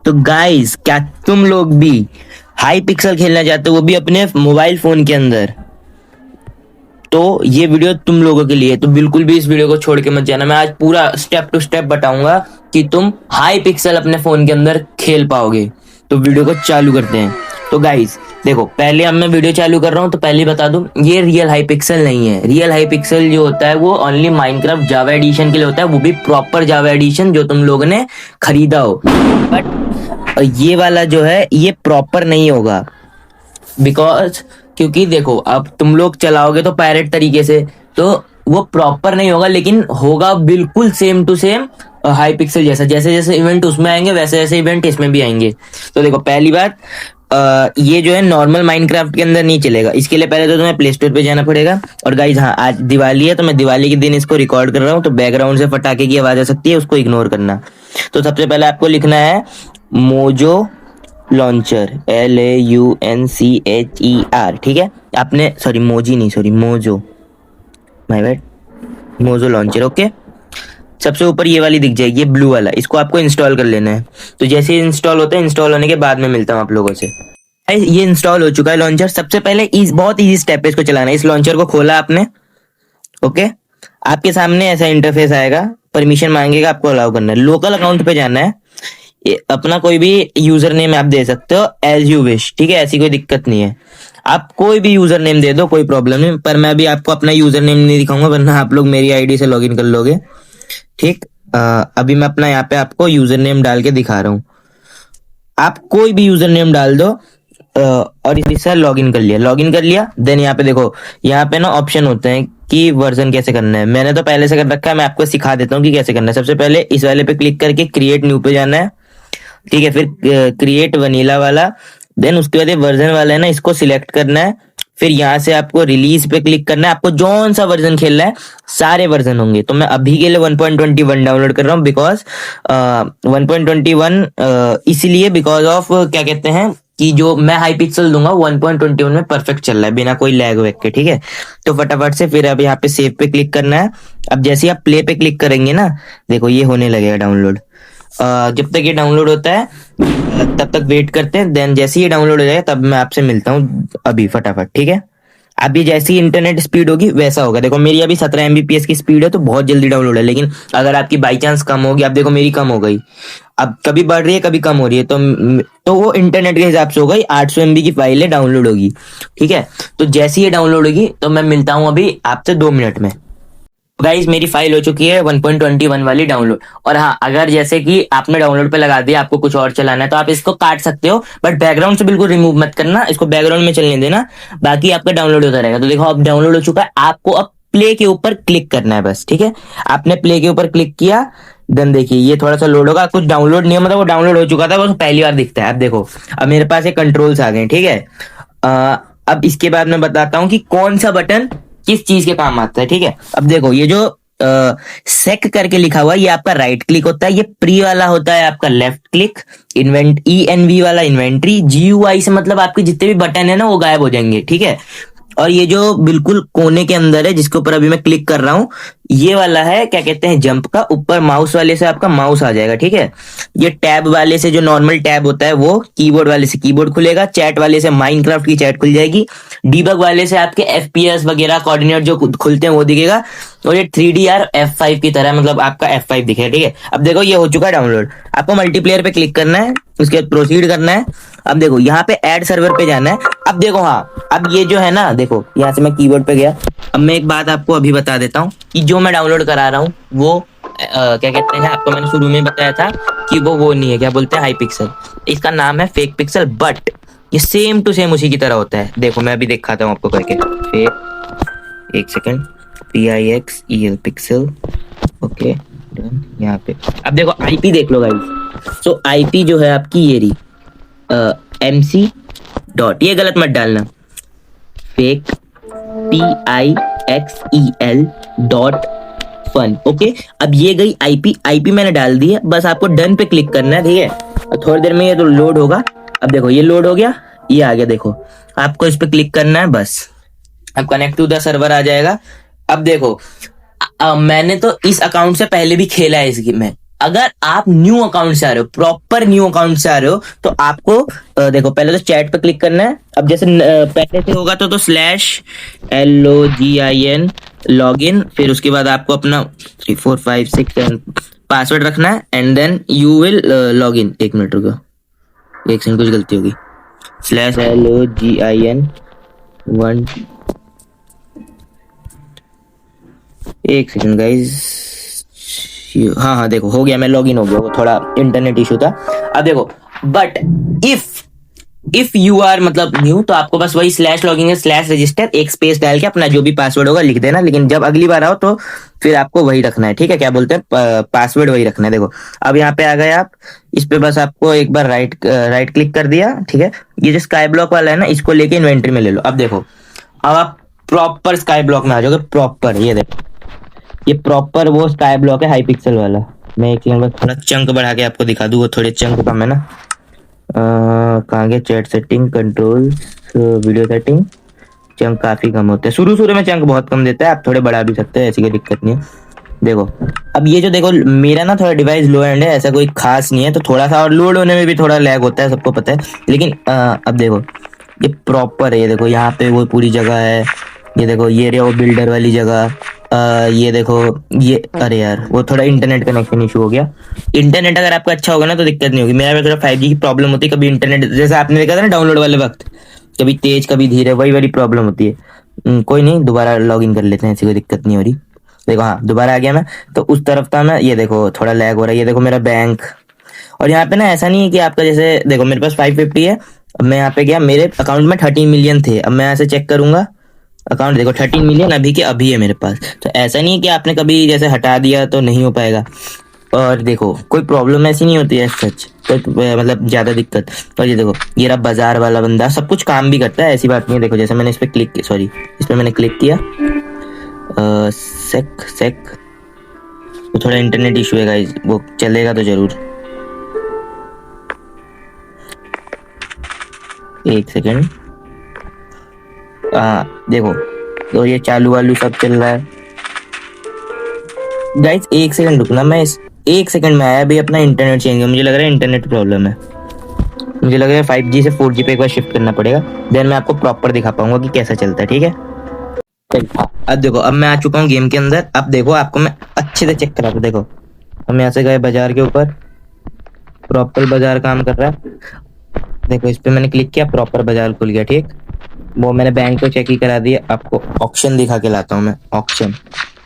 तो गाइस, क्या तुम लोग भी हाई पिक्सल खेलना चाहते हो, वो भी अपने मोबाइल फोन के अंदर? तो ये वीडियो तुम लोगों के लिए, तो बिल्कुल भी इस वीडियो को छोड़ के मत जाना। मैं आज पूरा स्टेप टू स्टेप बताऊंगा कि तुम हाई पिक्सल अपने फोन के अंदर खेल पाओगे। तो वीडियो को चालू करते हैं। तो गाइस देखो, पहले अब मैं वीडियो चालू कर रहा हूँ तो पहले बता दूं, ये रियल हाई पिक्सल नहीं है। रियल हाई पिक्सल जो होता है वो ओनली माइनक्राफ्ट जावा एडिशन के लिए होता है, वो भी प्रॉपर जावा एडिशन जो तुम लोगों ने खरीदा हो। बट ये वाला जो है ये प्रॉपर नहीं होगा, बिकॉज क्योंकि देखो, अब तुम लोग चलाओगे तो पायरेट तरीके से, तो वो प्रॉपर नहीं होगा, लेकिन होगा बिल्कुल same to same high pixel जैसा। जैसे जैसे इवेंट उसमें आएंगे वैसे वैसे इवेंट इसमें भी आएंगे। तो देखो, पहली बात, ये जो है नॉर्मल माइनक्राफ्ट के अंदर नहीं चलेगा। इसके लिए पहले तो तुम्हें प्ले स्टोर पे जाना पड़ेगा। और गाइज हाँ, आज दिवाली है तो मैं दिवाली के दिन इसको रिकॉर्ड कर रहा हूँ, तो बैकग्राउंड से पटाखे की आवाज आ सकती है, उसको इग्नोर करना। तो सबसे पहले आपको लिखना है मोजो लॉन्चर, LAUNCHER, ठीक है। आपने सॉरी मोजी नहीं, sorry mojo, my bad, mojo launcher, okay. सबसे ऊपर ये वाली दिख जाएगी, ये ब्लू वाला, इसको आपको इंस्टॉल कर लेना है। तो जैसे इंस्टॉल होता है, इंस्टॉल होने के बाद में मिलता हूँ आप लोगों से। ये इंस्टॉल हो चुका है लॉन्चर। सबसे पहले बहुत इजी स्टेप है इसको चलाना है। इस लॉन्चर को खोला आपने, ओके। आपके सामने ऐसा इंटरफेस आएगा, परमिशन मांगेगा, आपको अलाउ करना है। लोकल अकाउंट पे जाना है, अपना कोई भी यूजर नेम आप दे सकते हो एज यू विश, ठीक है, ऐसी कोई दिक्कत नहीं है। आप कोई भी यूजर नेम दे दो, कोई प्रॉब्लम नहीं। पर मैं भी आपको अपना यूजर नेम नहीं दिखाऊंगा, वरना आप लोग मेरी आईडी से लॉगिन कर लोगे, ठीक। अभी मैं अपना यहाँ पे आपको यूजर नेम डाल के दिखा रहा हूँ। आप कोई भी यूजर नेम डाल दो, और इससे लॉगिन कर लिया। लॉगिन कर लिया, देन यहाँ पे देखो, यहाँ पे ना ऑप्शन होते हैं कि वर्जन कैसे करना है। मैंने तो पहले से कर रखा है, मैं आपको सिखा देता हूँ कि कैसे करना है। सबसे पहले इस वाले पे क्लिक करके क्रिएट न्यू पे जाना है, ठीक है। फिर क्रिएट वनीला वाला, देन उसके बाद वर्जन वाला है ना, इसको सिलेक्ट करना है। फिर यहाँ से आपको रिलीज पे क्लिक करना है। आपको जौन सा वर्जन खेलना है, सारे वर्जन होंगे। तो मैं अभी के लिए 1.21 डाउनलोड कर रहा हूँ, बिकॉज 1.21 इसलिए बिकॉज ऑफ क्या कहते हैं कि जो मैं हाई पिक्सल दूंगा 1.21 में परफेक्ट चल रहा है, बिना कोई लैग वैग के, ठीक है। तो फटाफट से फिर अब यहाँ पे सेव पे क्लिक करना है। अब जैसे आप प्ले पे क्लिक करेंगे ना, देखो ये होने लगेगा डाउनलोड। जब तक ये डाउनलोड होता है तब तक वेट करते हैं। देन जैसे ये डाउनलोड हो जाएगा तब मैं आपसे मिलता हूँ अभी फटाफट, ठीक है। अभी जैसी इंटरनेट स्पीड होगी वैसा होगा। देखो मेरी अभी 17 MBPS की स्पीड है, तो बहुत जल्दी डाउनलोड है। लेकिन अगर आपकी बाई चांस कम होगी, आप देखो मेरी कम हो गई, अब कभी बढ़ रही है कभी कम हो रही है, तो वो इंटरनेट के हिसाब से हो गई। 800 MB की फाइल है, डाउनलोड होगी, ठीक है। तो जैसी ये डाउनलोड होगी तो मैं मिलता हूँ अभी आपसे 2 मिनट में। गाइस मेरी फाइल हो चुकी है 1.21 वाली डाउनलोड। और हाँ, अगर जैसे कि आपने डाउनलोड पे लगा दिया, आपको कुछ और चलाना है तो आप इसको काट सकते हो, बट बैकग्राउंड से बिल्कुल रिमूव मत करना, इसको बैकग्राउंड में चलने देना, बाकी आपका डाउनलोड होता रहेगा। तो देखो अब डाउनलोड हो चुका है, आपको अब प्ले के ऊपर क्लिक करना है बस, ठीक है। आपने प्ले के ऊपर क्लिक किया, देन देखिए ये थोड़ा सा लोड होगा। कुछ डाउनलोड नहीं है, मतलब वो डाउनलोड हो चुका था, बस पहली बार दिखता है। अब देखो, अब मेरे पास ये कंट्रोल्स आ गए, ठीक है। अब इसके बाद मैं बताता हूँ कि कौन सा बटन किस चीज के काम आता है, ठीक है। अब देखो, ये जो सेक करके लिखा हुआ है, ये आपका राइट क्लिक होता है। ये प्री वाला होता है आपका लेफ्ट क्लिक। ENV वाला इन्वेंट्री। GUI से मतलब आपके जितने भी बटन है ना वो गायब हो जाएंगे, ठीक है। और ये जो बिल्कुल कोने के अंदर है, जिसके ऊपर अभी मैं क्लिक कर रहा हूं, ये वाला है क्या कहते हैं जंप का। ऊपर माउस वाले से आपका माउस आ जाएगा, ठीक है। ये टैब वाले से जो नॉर्मल टैब होता है वो, कीबोर्ड वाले से कीबोर्ड खुलेगा, चैट वाले से माइनक्राफ्ट की चैट खुल जाएगी, डीबग वाले से आपके FPS वगैरह कोऑर्डिनेट जो खुलते हैं वो दिखेगा, और ये 3D F5 की तरह, मतलब आपका F5 दिखेगा, ठीक है। अब देखो ये हो चुका है डाउनलोड। आपको मल्टीप्लेयर पे क्लिक करना है, उसके बाद प्रोसीड करना है। अब देखो यहाँ पे ऐड सर्वर पे जाना है। अब देखो, हाँ, अब ये जो है ना, देखो यहाँ से मैं कीबोर्ड पे गया। अब मैं एक बात आपको अभी बता देता हूँ कि जो मैं डाउनलोड करा रहा हूँ वो क्या कहते हैं, आपको मैंने शुरू में बताया था कि वो नहीं है, क्या बोलते हैं, हाई पिक्सल। इसका नाम है फेक पिक्सल, बट ये सेम टू सेम उसी की तरह होता है। देखो मैं अभी दिखाता हूँ आपको करके। फेक, एक सेकंड, PIXEL पिक्सल, ओके, यहाँ पे। अब देखो IP देख लो गाइस। सो IP जो है आपकी ये रही, MC डॉट, ये गलत मत डालना, fake PIXEL dot fun, okay. अब ये गई IP मैंने डाल दी है, बस आपको डन पे क्लिक करना है, ठीक है। थोड़ी देर में ये तो लोड होगा। अब देखो ये लोड हो गया, ये आ गया, देखो आपको इस पे क्लिक करना है, बस अब कनेक्ट टू द सर्वर आ जाएगा। अब देखो मैंने तो इस अकाउंट से पहले भी खेला है इस गेम में, अगर आप न्यू अकाउंट से आ रहे हो, प्रॉपर न्यू अकाउंट से आ रहे हो, तो आपको देखो पहले तो चैट पे क्लिक करना है। अब जैसे पहले से होगा तो /LOGIN लॉग इन, फिर उसके बाद आपको अपना 3 4 5 6 7 पासवर्ड रखना है and then you will log in. 1 minute रुको, 1 सेकंड, कुछ गलती होगी। /LOGIN 1, 1 second guys. हाँ हाँ देखो हो गया, मैं लॉगिन हो गया, वो थोड़ा इंटरनेट इशू था। अब देखो, बट इफ यू आर मतलब न्यू, तो आपको बस वही /login /register एक स्पेस डाल के अपना जो भी पासवर्ड होगा लिख देना। लेकिन जब अगली बार आओ तो फिर आपको वही रखना है, ठीक है, क्या बोलते हैं, पासवर्ड वही रखना है। देखो अब यहाँ पे आ गए आप, इस पे बस आपको एक बार राइट क्लिक कर दिया, ठीक है। ये जो स्काई ब्लॉक वाला है ना, इसको लेके इन्वेंट्री में ले लो। अब देखो, अब आप प्रॉपर स्काई ब्लॉक में आ जाओगे, प्रॉपर। ये देखो, ये प्रॉपर वो स्काई ब्लॉक है, हाई पिक्सल वाला। मैं एक बार थोड़ा चंक बढ़ा के आपको दिखा दूँ, वो थोड़े चंक कम है ना। कहाँ गए, chat setting, control, video setting. Chunk काफी कम होते हैं, शुरू शुरू में चंक बहुत कम देता है, आप थोड़े बढ़ा भी सकते हैं, ऐसी कोई दिक्कत नहीं है। देखो अब ये जो देखो, मेरा ना थोड़ा डिवाइस लो एंड है, ऐसा कोई खास नहीं है, तो थोड़ा सा और लोड होने में भी थोड़ा लैग होता है, सबको पता है। लेकिन अब देखो ये प्रॉपर है, ये देखो यहाँ पे वो पूरी जगह है। ये देखो ये रही वो बिल्डर वाली जगह। ये देखो ये, अरे यार वो थोड़ा इंटरनेट कनेक्शन इशू हो गया। इंटरनेट अगर आपका अच्छा होगा ना तो दिक्कत नहीं होगी। मेरा में थोड़ा 5G की प्रॉब्लम होती है, कभी इंटरनेट जैसे आपने देखा था ना डाउनलोड वाले वक्त, कभी तेज कभी धीरे, वही वाली प्रॉब्लम होती है। कोई नहीं, दोबारा लॉग इन कर लेते हैं, ऐसी कोई दिक्कत नहीं हो रही। देखो हाँ दोबारा आ गया मैं, तो उस तरफ था मैं। ये देखो थोड़ा लैग हो रहा है, ये देखो मेरा बैंक। और यहाँ पे ना ऐसा नहीं है कि आपका, जैसे देखो मेरे पास 550 है। अब मैं यहाँ पे गया, मेरे अकाउंट में 13 मिलियन थे। अब मैं यहाँ से चेक करूंगा अकाउंट, देखो 13 मिलियन अभी के अभी है मेरे पास। तो ऐसा नहीं है कि आपने कभी जैसे हटा दिया तो नहीं हो पाएगा। और देखो कोई प्रॉब्लम ऐसी नहीं होती है सच, तो मतलब ज्यादा दिक्कत। और ये देखो ये रहा बाजार वाला बंदा, सब कुछ काम भी करता है, ऐसी बात नहीं है। देखो जैसे मैंने इस पे क्लिक किया, सॉरी इस पे मैंने क्लिक किया, सेक तो थोड़ा इंटरनेट इशू है गाइस, वो चलेगा तो जरूर। 1 सेकंड। देखो तो ये चालू वालू सब चल रहा है गाइस। 1 सेकंड रुकना, मैं इस 1 सेकंड में आया अभी अपना इंटरनेट चेंज किया। मुझे लग रहा है इंटरनेट प्रॉब्लम है, मुझे लग रहा है 5G से 4G पे एक बार शिफ्ट करना पड़ेगा, देन मैं आपको प्रॉपर दिखा पाऊंगा कि कैसा चलता है, ठीक है। अब देखो, अब मैं आ चुका हूँ गेम के अंदर। अब देखो आपको मैं अच्छे से चेक करा दूं। देखो हम यहाँ से गए बाजार के ऊपर, प्रॉपर बाजार काम कर रहा है। देखो इस पे मैंने क्लिक किया, प्रॉपर बाजार खुल गया, ठीक। वो मैंने बैंक को चेक ही करा दिया। आपको ऑक्शन दिखा के लाता हूँ मैं, ऑक्शन।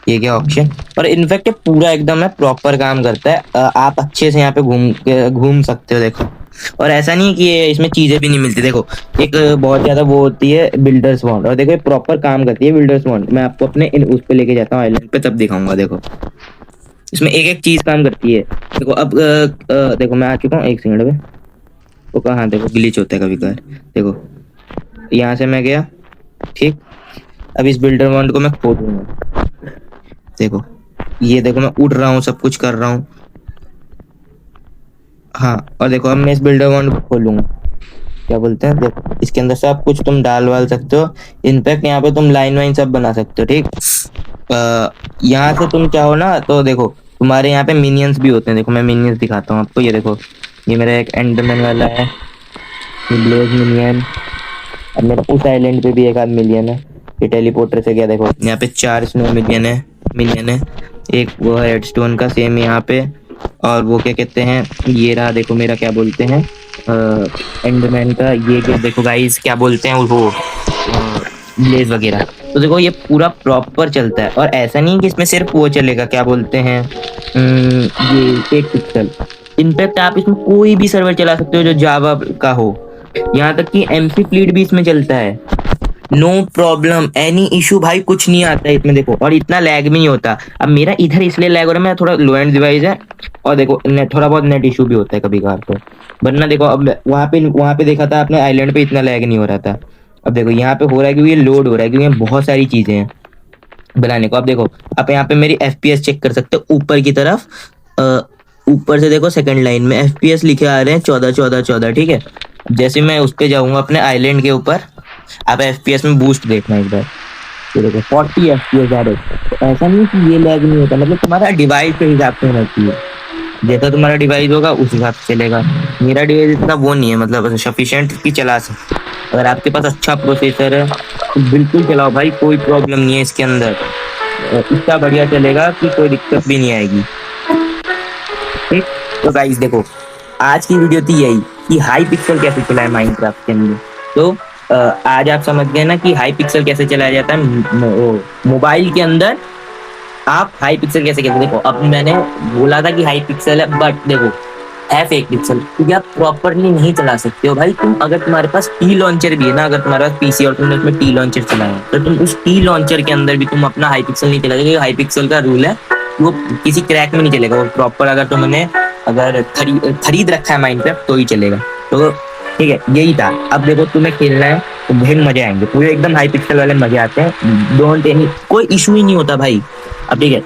ये क्या ऑक्शन, और इनफैक्ट पूरा एकदम है प्रॉपर काम करता है। आप अच्छे से यहाँ पे घूम सकते हो। देखो और ऐसा नहीं कि ये इसमें चीजें भी नहीं मिलती। देखो एक बहुत ज्यादा वो होती है बिल्डर्स बॉन्ड, और देखो ये प्रॉपर काम करती है बिल्डर्स बॉन्ड। मैं आपको अपने उस पे लेके जाता हूँ आइलैंड पे, तब दिखाऊंगा। देखो इसमें एक एक चीज काम करती है। देखो अब देखो मैं आ चुका हूँ, 1 सेकंड में। वो कहाँ, देखो ग्लिच होता है कभी कभार। देखो यहाँ से मैं गया, ठीक। अब इस बिल्डर बॉन्ड को मैं खोलूंगा। देखो ये देखो मैं उड़ रहा हूँ, सब कुछ कर रहा हूँ। हाँ और देखो अब मैं इस बिल्डर बॉन्ड को खोलूंगा, क्या बोलते हैं, देखो इसके अंदर सब कुछ तुम डाल वाल सकते हो। इनफैक्ट यहाँ पे तुम लाइन वाइन सब बना सकते हो, ठीक। यहाँ से तुम चाहो ना तो देखो तुम्हारे यहाँ पे मिनियंस भी होते हैं। देखो मैं मिनियंस दिखाता हूँ आपको। ये देखो ये मेरा एक एंडरमैन वाला है, ये ब्लेज मिनियन। अब मेरा उस आइलैंड पे भी एक आध मिलियन है, ये टेलीपोर्टर से गया। देखो यहाँ पे 4 स्नो मिलियन है, एक वो है रेडस्टोन का सेम यहाँ पे। और वो क्या कहते हैं, ये रहा देखो मेरा, क्या बोलते हैं, एंडरमैन का ये क्या, देखो गाइस क्या बोलते हैं वो, ब्लेज वगैरह। तो देखो ये पूरा प्रॉपर चलता है। और ऐसा नहीं कि इसमें सिर्फ वो चलेगा, क्या बोलते हैं, ये एक पिक्सल। इनफैक्ट आप इसमें कोई भी सर्वर चला सकते हो जो जावा का हो, यहाँ तक कि MC फ्लीट भी इसमें चलता है। नो प्रॉब्लम, एनी इशू भाई, कुछ नहीं आता है इसमें। देखो और इतना लैग भी नहीं होता। अब मेरा इधर इसलिए लैग हो रहा है, मेरा थोड़ा लो एंड डिवाइस है, और देखो थोड़ा बहुत नेट इशू भी होता है कभी कभार तो। वरना देखो अब वहाँ पे देखा था आपने, आइलैंड पे इतना लैग नहीं हो रहा था। अब देखो यहाँ पे हो रहा है क्योंकि ये लोड हो रहा है, क्योंकि यहाँ बहुत सारी चीजें हैं बनाने को। अब देखो आप यहाँ पे मेरी FPS चेक कर सकते हो ऊपर की तरफ। ऊपर से देखो सेकंड लाइन में FPS लिखे आ रहे हैं 14 14 14, ठीक है। जैसे मैं उस पे जाऊंगा अपने आइलैंड के ऊपर, आप FPS में बूस्ट देखना एक बार। ये देखो 40 FPS आ रहे हैं। तो ऐसा नहीं कि ये लैग नहीं होता, मतलब तुम्हारा डिवाइस के हिसाब से होना चाहिए। जैसा तुम्हारा डिवाइस होगा उस हिसाब से चलेगा। मेरा डिवाइस इतना वो नहीं है, मतलब सफिशिएंट कि चला सकते। अगर आपके पास अच्छा प्रोसेसर है तो बिल्कुल चलाओ भाई, कोई प्रॉब्लम नहीं है इसके अंदर। इतना बढ़िया चलेगा कि कोई दिक्कत भी नहीं आएगी। ठीक, तो गाइस देखो, आज की वीडियो थी यही कि हाई पिक्सल कैसे चलाए माइनक्राफ्ट के अंदर। तो आज आप समझ गए ना कि हाई पिक्सल कैसे चलाया जाता है मोबाइल के अंदर। आप हाई पिक्सल कैसे कहते, देखो अब मैंने बोला था कि हाई पिक्सल है, बट देखो है फेक पिक्सल, क्योंकि आप प्रॉपरली नहीं चला सकते हो भाई। तुम अगर तुम्हारे पास टी लॉन्चर भी है ना, अगर तुम्हारे पास पीसी और तुमने उसमें टी लॉन्चर चलाया है, तो तुम उस टी लॉन्चर के अंदर भी तुम अपना हाई पिक्सल नहीं चला सकते। हाई पिक्सल का रूल है, वो किसी क्रैक में नहीं चलेगा, वो प्रॉपर अगर तुमने अगर खरीद रखा है माइनक्राफ्ट तो ही चलेगा। तो ठीक है, यही था। अब देखो तुम्हें खेलना है तो बहुत मजे आएंगे, पूरे एकदम हाई पिक्सल वाले मजे आते हैं, डोंट एनी कोई इशू ही नहीं होता भाई। अब ठीक है,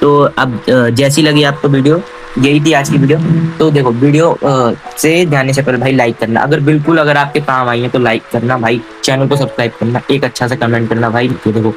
तो अब जैसी लगी आपको वीडियो, यही थी आज की वीडियो। तो देखो वीडियो से जाने से पहले भाई लाइक करना, अगर बिल्कुल अगर आपके काम आई है तो लाइक करना भाई, चैनल को सब्सक्राइब करना, एक अच्छा सा कमेंट करना भाई। तो देखो